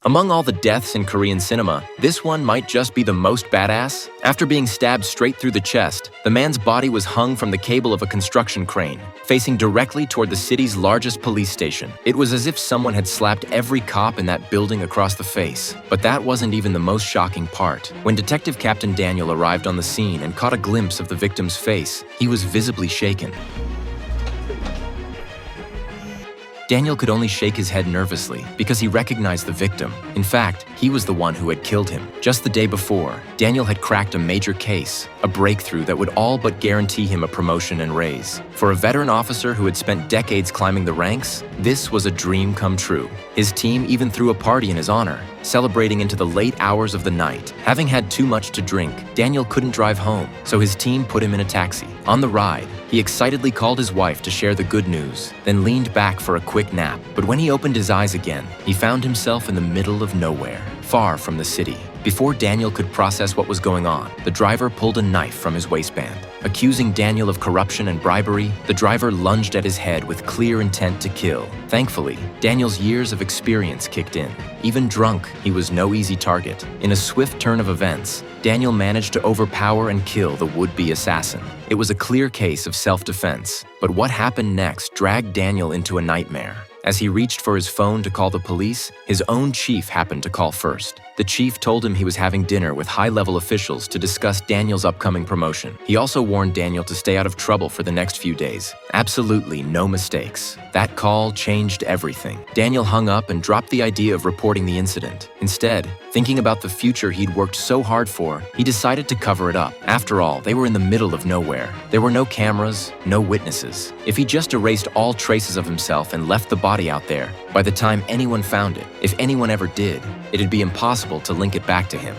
Among all the deaths in Korean cinema, this one might just be the most badass. After being stabbed straight through the chest, the man's body was hung from the cable of a construction crane, facing directly toward the city's largest police station. It was as if someone had slapped every cop in that building across the face. But that wasn't even the most shocking part. When Detective Captain Daniel arrived on the scene and caught a glimpse of the victim's face, he was visibly shaken. Daniel could only shake his head nervously because he recognized the victim. In fact, he was the one who had killed him. Just the day before, Daniel had cracked a major case, a breakthrough that would all but guarantee him a promotion and raise. For a veteran officer who had spent decades climbing the ranks, this was a dream come true. His team even threw a party in his honor, celebrating into the late hours of the night. Having had too much to drink, Daniel couldn't drive home, so his team put him in a taxi. On the ride, he excitedly called his wife to share the good news, then leaned back for a quick nap. But when he opened his eyes again, he found himself in the middle of nowhere, far from the city. Before Daniel could process what was going on, the driver pulled a knife from his waistband. Accusing Daniel of corruption and bribery, the driver lunged at his head with clear intent to kill. Thankfully, Daniel's years of experience kicked in. Even drunk, he was no easy target. In a swift turn of events, Daniel managed to overpower and kill the would-be assassin. It was a clear case of self-defense. But what happened next dragged Daniel into a nightmare. As he reached for his phone to call the police, his own chief happened to call first. The chief told him he was having dinner with high-level officials to discuss Daniel's upcoming promotion. He also warned Daniel to stay out of trouble for the next few days. Absolutely no mistakes. That call changed everything. Daniel hung up and dropped the idea of reporting the incident. Instead, thinking about the future he'd worked so hard for, he decided to cover it up. After all, they were in the middle of nowhere. There were no cameras, no witnesses. If he just erased all traces of himself and left the body out there, by the time anyone found it, if anyone ever did, it'd be impossible to link it back to him.